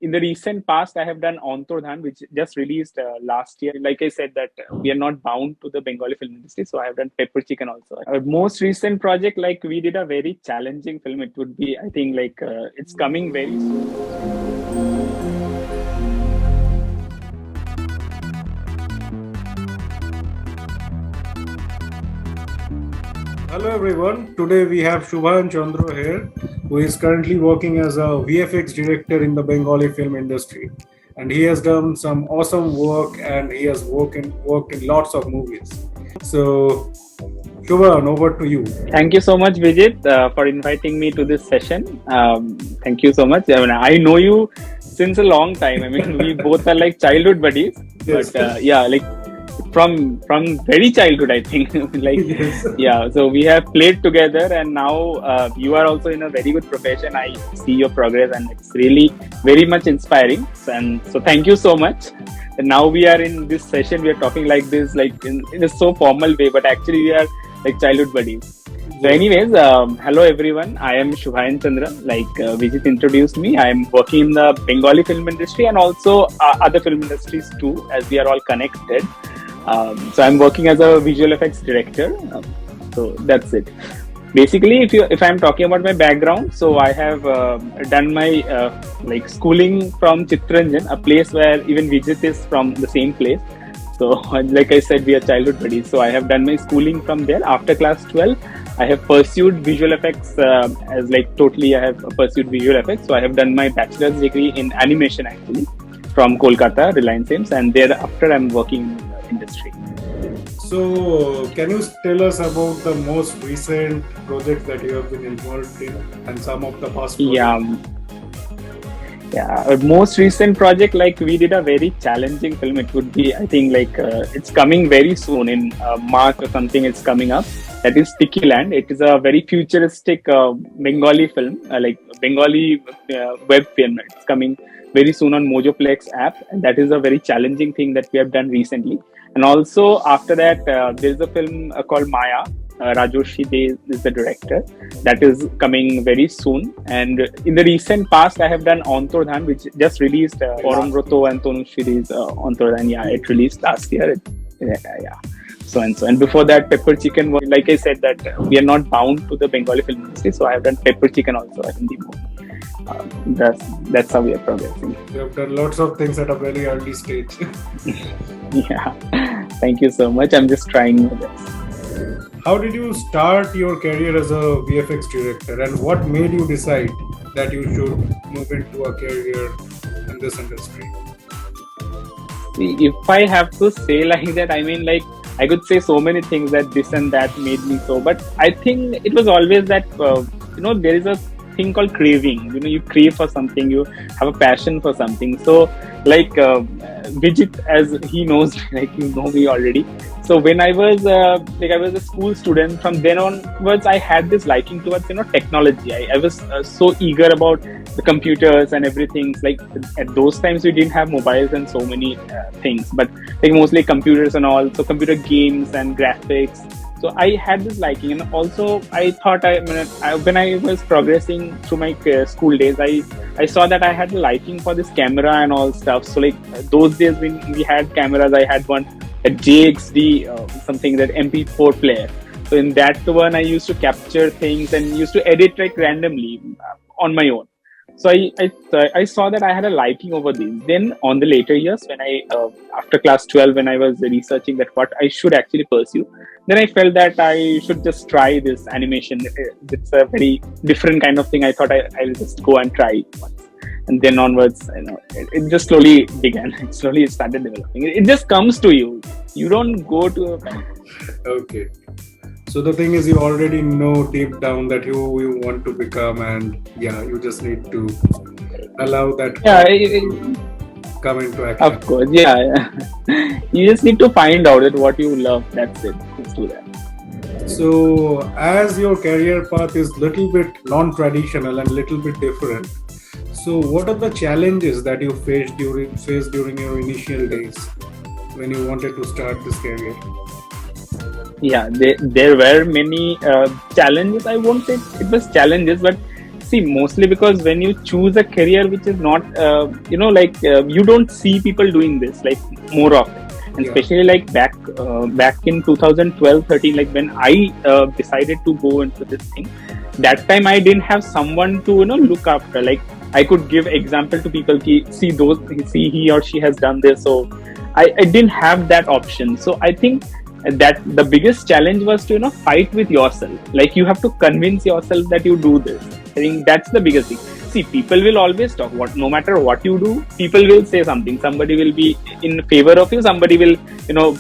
in the recent past, I have done Antordhan, which just released last year. Like I said, that we are not bound to the Bengali film industry, so I have done Pepper Chicken also. Our most recent project, like we did a very challenging film. It would be, I think, like it's coming very soon. Hello everyone. Today we have Shubhayan Chandra here, who is currently working as a VFX director in the Bengali film industry. And he has done some awesome work and he has worked in lots of movies. So Shubhayan, over to you. Thank you so much, Vijit, for inviting me to this session. Thank you so much. I mean, I know you since a long time. I mean, we both are like childhood buddies. Yes. But yeah, like from very childhood, I think. Like Yes. yeah, so we have played together, and now you are also in a very good profession. I see your progress, and it's really very much inspiring. And so, thank you so much. And now we are in this session. We are talking like this, like in a so formal way, but actually we are like childhood buddies. So, anyways, hello everyone. I am Shubhayan Chandra. Like Vijit introduced me, I am working in the Bengali film industry and also other film industries too, as we are all connected. So I'm working as a visual effects director. So that's it. Basically, if I'm talking about my background, so I have done my like schooling from Chittaranjan, a place where even Vijit is from the same place. So like I said, we are childhood buddies. So I have done my schooling from there. After class 12, I have pursued visual effects as like totally I have pursued visual effects. So I have done my bachelor's degree in animation actually from Kolkata, Reliance Ames, and thereafter I'm working in the industry. So can you tell us about the most recent projects that you have been involved in and some of the past projects? Yeah, our most recent project, like we did a very challenging film. It would be, I think, like it's coming very soon in March or something. It's coming up. That is Sticky Land. It is a very futuristic Bengali film, like Bengali web film. It's coming very soon on Mojoplex app, and that is a very challenging thing that we have done recently. And also after that, there is a film called Maya. Rajoshi Dey is the director. That is coming very soon. And in the recent past, I have done Antordhan, which just released. Param Broto and Tanushri's Antordhan. Yeah, it released last year. Yeah. So and so. And before that, Pepper Chicken. Like I said, that we are not bound to the Bengali film industry. So I have done Pepper Chicken also. I think that's how we are progressing. You have done lots of things at a very early stage. Yeah. Thank you so much. I'm just trying my best. How did you start your career as a VFX director, and what made you decide that you should move into a career in this industry? If I have to say like that, I mean, like I could say so many things that this and that made me so, but I think it was always that there is a thing called craving. You crave for something, you have a passion for something. So like Vijit, as he knows, like you know me already. So when I was I was a school student, from then onwards I had this liking towards technology. I was so eager about the computers and everything. Like at those times we didn't have mobiles and so many things, but like mostly computers and all. So computer games and graphics. So I had this liking, and also I thought when I was progressing through my school days, I saw that I had a liking for this camera and all stuff. So like those days when we had cameras, I had one a JXD something, that MP4 player. So in that one, I used to capture things and used to edit like randomly on my own. So I saw that I had a liking over these. Then on the later years, when after class 12, when I was researching that what I should actually pursue, then I felt that I should just try this animation. It's a very different kind of thing. I thought I'll just go and try it once. And then onwards, it just slowly began. It slowly started developing. It just comes to you. You don't go to Okay. So the thing is, you already know deep down that you want to become, and yeah, you just need to allow that come into action. Of course, yeah. You just need to find out that what you love. That's it. Just do that. So as your career path is little bit non-traditional and little bit different, so what are the challenges that you faced during your initial days when you wanted to start this career? Yeah, there were many challenges. I won't say it was challenges, but See, mostly because when you choose a career which is not, you don't see people doing this like more often, and Yeah. especially like back in 2012-13, like when I decided to go into this thing, that time I didn't have someone to look after. Like I could give example to people, ki, see he or she has done this, so I didn't have that option. So I think that the biggest challenge was to fight with yourself. Like you have to convince yourself that you do this. I think that's the biggest thing. See, people will always talk. No matter what you do, people will say something. Somebody will be in favor of you. Somebody will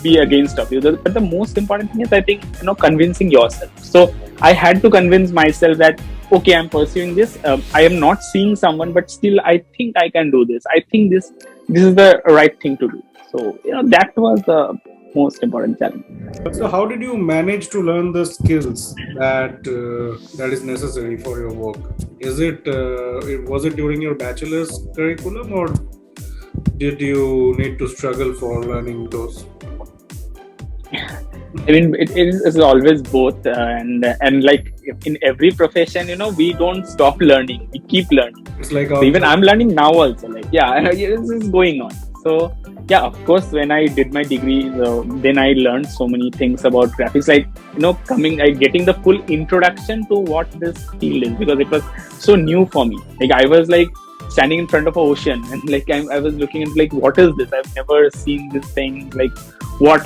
be against of you. But the most important thing is, I think, convincing yourself. So I had to convince myself that okay, I'm pursuing this. I am not seeing someone, but still I think I can do this. I think this is the right thing to do. So that was the most important challenge. So how did you manage to learn the skills that is necessary for your work? Was it during your bachelor's curriculum, or did you need to struggle for learning those? I mean, it is always both, and like in every profession, we don't stop learning. We keep learning. It's like So even I'm learning now also. Like this is going on. So yeah, of course, when I did my degree, then I learned so many things about graphics. Like getting the full introduction to what this field is, because it was so new for me. Like I was like standing in front of an ocean, and like I was looking at like, what is this? I've never seen this thing. Like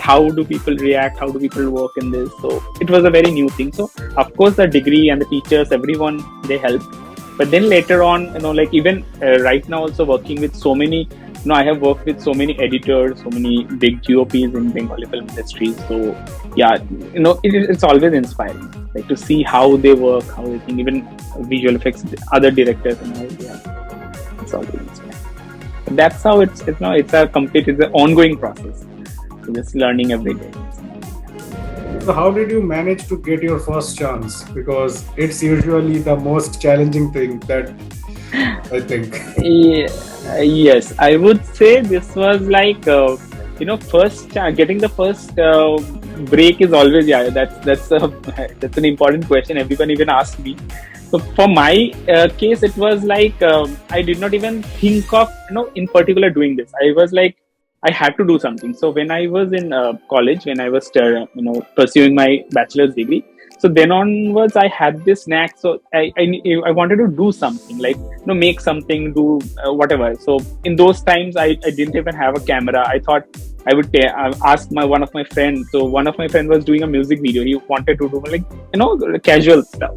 how do people react? How do people work in this? So it was a very new thing. So of course the degree and the teachers, everyone, they helped. But then later on, like even right now also working with so many, I have worked with so many editors, so many big GOPs in Bengali film industry. So yeah, it's always inspiring, like to see how they work, how they think, even visual effects, other directors and all. Yeah, it's always inspiring. But that's how it's an ongoing process. So just learning every day. So how did you manage to get your first chance? Because it's usually the most challenging thing that I think. Yes, I would say this was like getting the first break is always that's an important question. Everyone even asked me. So for my case, it was like I did not even think of in particular doing this. I was like, I had to do something. So when I was in college, when I was pursuing my bachelor's degree, so then onwards I had this knack. So I wanted to do something, like make something, do whatever. So in those times I didn't even have a camera. I thought I would ask one of my friends. So one of my friends was doing a music video. He wanted to do like casual stuff.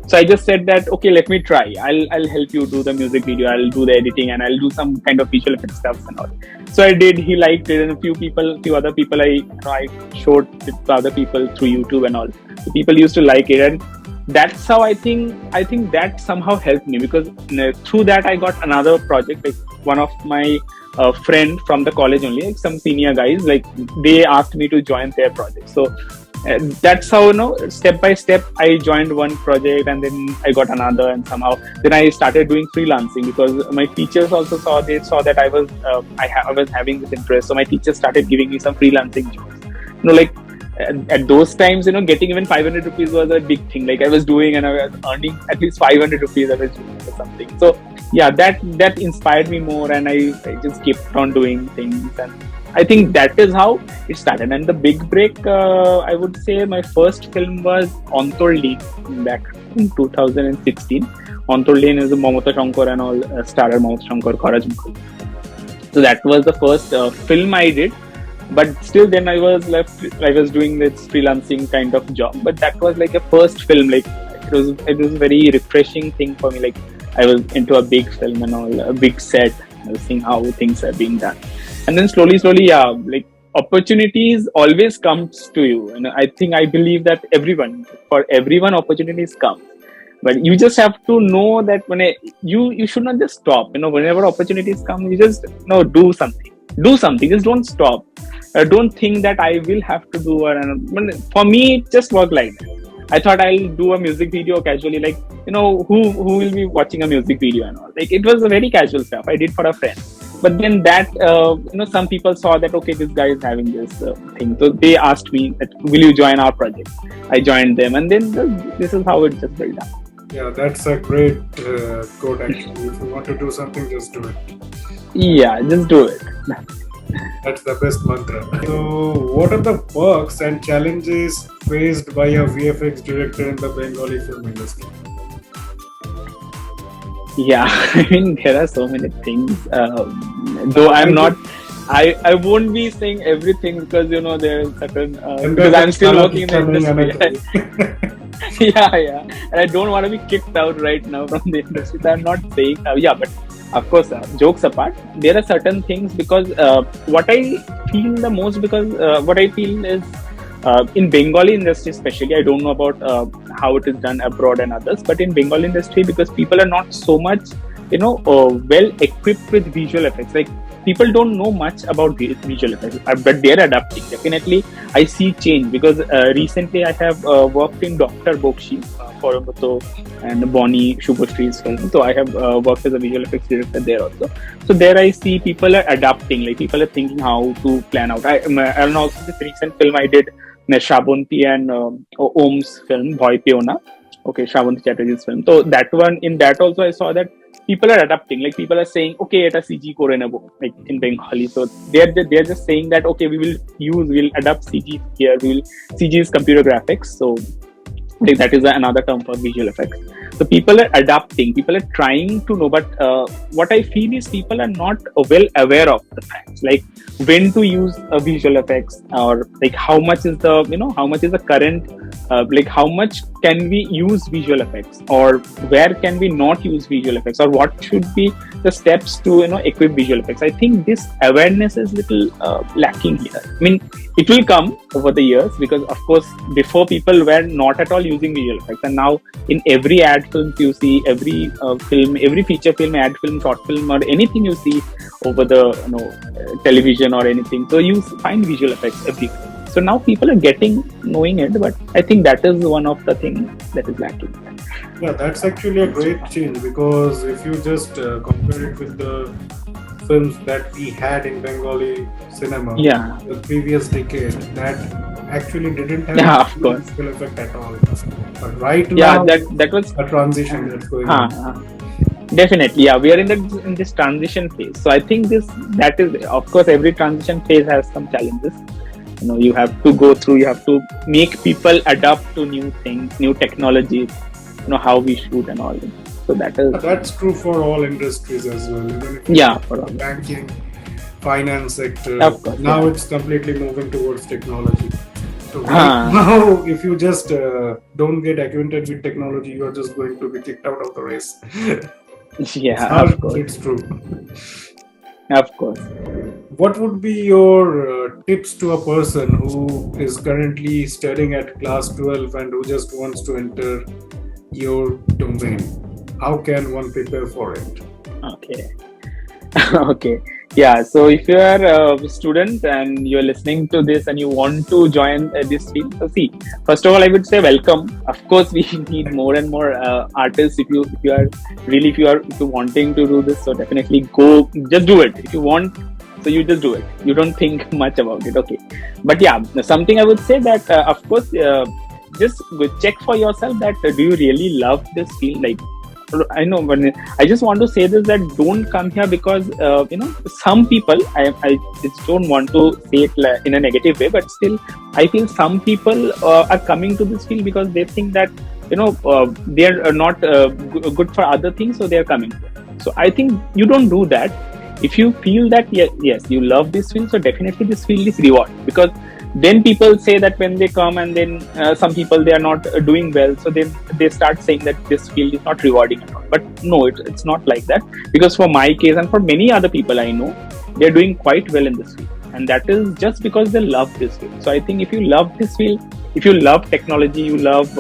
So I just said that, okay, let me try. I'll help you do the music video. I'll do the editing, and I'll do some kind of visual effects stuff and all. So I did. He liked it, and a few other people I showed it to other people through YouTube and all. So people used to like it, and that's how I think that somehow helped me, because through that I got another project. Like one of my friend from the college only, like some senior guys, like they asked me to join their project. So that's how step by step I joined one project, and then I got another, and somehow then I started doing freelancing, because my teachers also saw that I was having this interest. So my teachers started giving me some freelancing jobs. Like at those times, getting even 500 rupees was a big thing. Like I was doing, and I was earning at least 500 rupees I was doing or something. So yeah, that inspired me more, and I just kept on doing things, and I think that is how it started. And the big break, I would say my first film was Ontol Lane back in 2016. Ontol Lane is a Mamata Shankar and all, starrer Mamata Shankar, Kharaj Mukhal. So that was the first film I did. But still then I was doing this freelancing kind of job. But that was like a first film. Like it was a very refreshing thing for me. Like I was into a big film and all, a big set. I was seeing how things are being done. And then slowly, yeah, like opportunities always comes to you. And I believe that for everyone, opportunities come. But you just have to know that you should not just stop. Whenever opportunities come, you just do something. Do something. Just don't stop. Don't think that I will have to do it. For me, it just worked like that. I thought I'll do a music video casually. Like who will be watching a music video and all. Like it was a very casual stuff I did for a friend. But then that, some people saw that, okay, this guy is having this thing. So they asked me that, will you join our project? I joined them. And then this is how it just built up. Yeah, that's a great quote actually. If you want to do something, just do it. Yeah, just do it. That's the best mantra. So, what are the perks and challenges faced by a VFX director in the Bengali film industry? Yeah, I mean, there are so many things. Though I I'm not, think I won't be saying everything because there's certain अंदर because से I'm still खाना working in the खींचा नहीं आना industry. चाहिए. Yeah, and I don't want to be kicked out right now from the industry. So I'm not saying, yeah, but of course, jokes apart, there are certain things because what I feel the most because what I feel is in Bengali industry especially, I don't know about how it is done abroad and others, but in Bengali industry because people are not so much well equipped with visual effects. Like people don't know much about visual effects, but they're adapting. Definitely, I see change because recently I have worked in Dr. Bokshi for Muto and Bonnie Shubhastri's film. So I have worked as a visual effects director there also. So there I see people are adapting, like people are thinking how to plan out. And also this recent film I did, Shravanti and Om's film, Bhoy Peona. Okay, Shravanti Chatterjee's film. So that one, in that also I saw that people are adapting. Like people are saying, okay, it a CG kore nebo, like in Bengali. So they're just saying that okay, we'll adapt CG here. We will CG is computer graphics. So like that is another term for visual effects. So people are adapting, people are trying to know, but what I feel is people are not well aware of the facts, like when to use visual effects, or like how much is the how much is the current like how much can we use visual effects, or where can we not use visual effects, or what should be the steps to equip visual effects. I think this awareness is little lacking here. I mean, it will come over the years because of course before people were not at all using visual effects, and now in every ad film you see, every film, every feature film, ad film, short film, or anything you see over the television or anything, so you find visual effects everywhere. So now people are getting knowing it, but I think that is one of the things that is lacking. Yeah, that's actually a great change because if you just compare it with the films that we had in Bengali cinema, Yeah, the previous decade, that actually didn't have yeah, of any course. visual effect at all. But right Yeah, now, that was a transition that's going uh, on. uh, definitely. Yeah, we are in this transition phase. So I think that is, of course, every transition phase has some challenges. You have to go through. You have to make people adapt to new things, new technologies. How we shoot and all. So that is, That's true for all industries as well. Even if yeah, it's for all. banking, finance sector, Of course, now yeah. it's completely moving towards technology. So right Ah, now, if you just don't get acquainted with technology, you are just going to be kicked out of the race. It's yeah, harsh, of but course, it's true. of course. What would be your tips to a person who is currently studying at class 12 and who just wants to enter your domain? How can one prepare for it? Okay. Okay. Yeah. So if you are a student and you're listening to this and you want to join this field, so see, first of all, I would say welcome. Of course, we need more and more artists. If you're wanting to do this, so definitely go. Just do it. If you want, so you just do it. You don't think much about it. Okay. But yeah, something I would say that of course. Just check for yourself that do you really love this field, like I know, but I just want to say this, that don't come here because some people. I just don't want to say it in a negative way, but still I feel some people are coming to this field because they think that they are not good for other things, so they are coming. So I think you don't do that. If you feel that yes, you love this field, so definitely this field is rewarding, because then people say that when they come, and then some people, they are not doing well, so they start saying that this field is not rewarding at all. But no, it's not like that, because for my case and for many other people I know, they're doing quite well in this field, and that is just because they love this field. So I think if you love this field, if you love technology, you love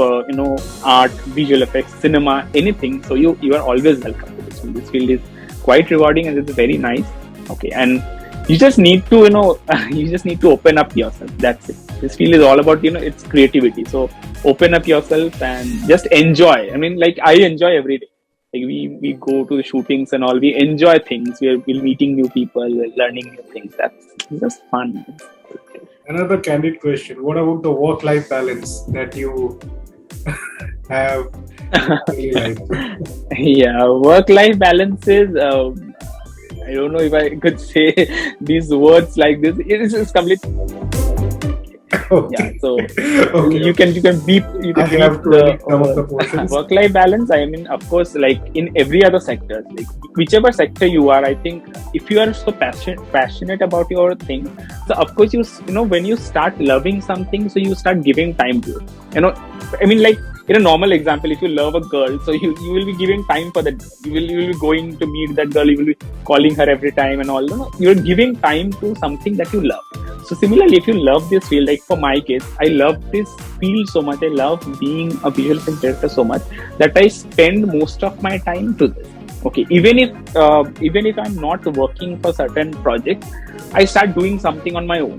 art, visual effects, cinema, anything, so you are always welcome to this field. This field is quite rewarding and it's very nice. Okay, and you just need to you just need to open up yourself. That's it. This field is all about it's creativity. So open up yourself and just enjoy. I mean, like, I enjoy every day. Like, we go to the shootings and all, we enjoy things. We're meeting new people, we're learning new things. That's just fun. Another candid question: what about the work-life balance that you have in daily life? Yeah, work-life balance is. I don't know if I could say these words like this. It's complete. Yeah, Okay. so Okay. you can beep I beep have to the edit some of the portions. work-life balance. I mean, of course, like in every other sector, like whichever sector you are, I think if you are so passionate about your thing, so of course you know when you start loving something, so you start giving time to it. You know, I mean, like in a normal example, if you love a girl, so you will be giving time for that girl. You will be going to meet that girl. You will be calling her every time and all. You know, you're giving time to something that you love. So similarly, if you love this field, like for my case, I love this field so much. I love being a visual effects director so much that I spend most of my time to this. Okay, even if I'm not working for certain projects, I start doing something on my own.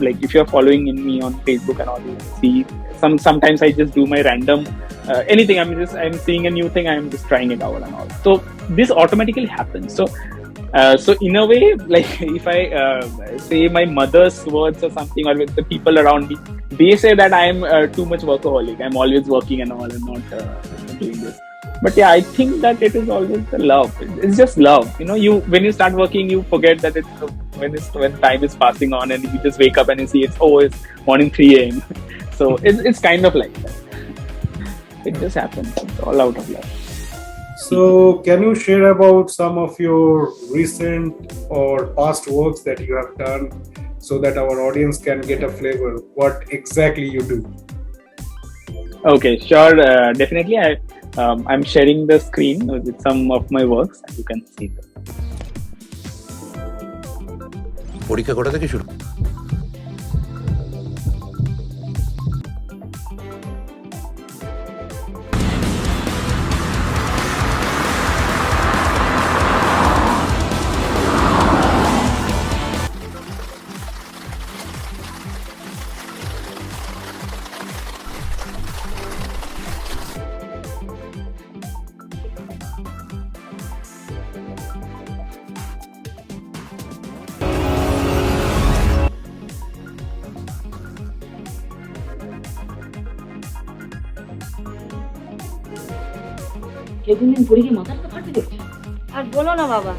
Like if you're following in me on Facebook and all, you see sometimes I just do my random anything. I'm seeing a new thing. I'm just trying it out and all. So this automatically happens. So in a way, like if I say my mother's words or something, or with the people around me, they say that I am too much workaholic. I'm always working and all, and not doing this. But yeah, I think that it is always the love. It's just love. You when you start working, you forget that when time is passing on, and you just wake up and you see it's morning 3 a.m. So it's kind of like that. It just happens. It's all out of love. So, can you share about some of your recent or past works that you have done so that our audience can get a flavor what exactly you do? Okay, sure. Definitely. I'm sharing the screen with some of my works, and you can see them. পরীক্ষা কটা থেকে শুরু? কেউ কোনদিন পড়ে গিয়ে মাথাটা ফাটে দেখছে। আর বলো না বাবা,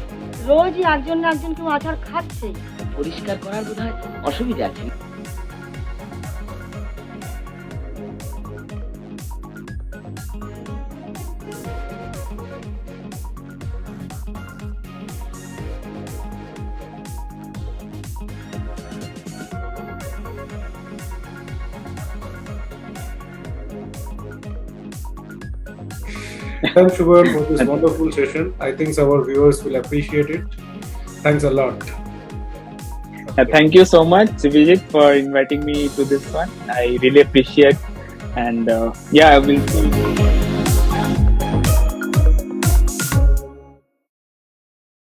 রোজই একজন না একজন কেউ আচার খাচ্ছে। পরিষ্কার করার বোধহয় অসুবিধা আছে। Thanks, Shubhayan, for this wonderful session. I think our viewers will appreciate it. Thanks a lot. Thank you so much, Vijit, for inviting me to this one. I really appreciate, and yeah, I will see you.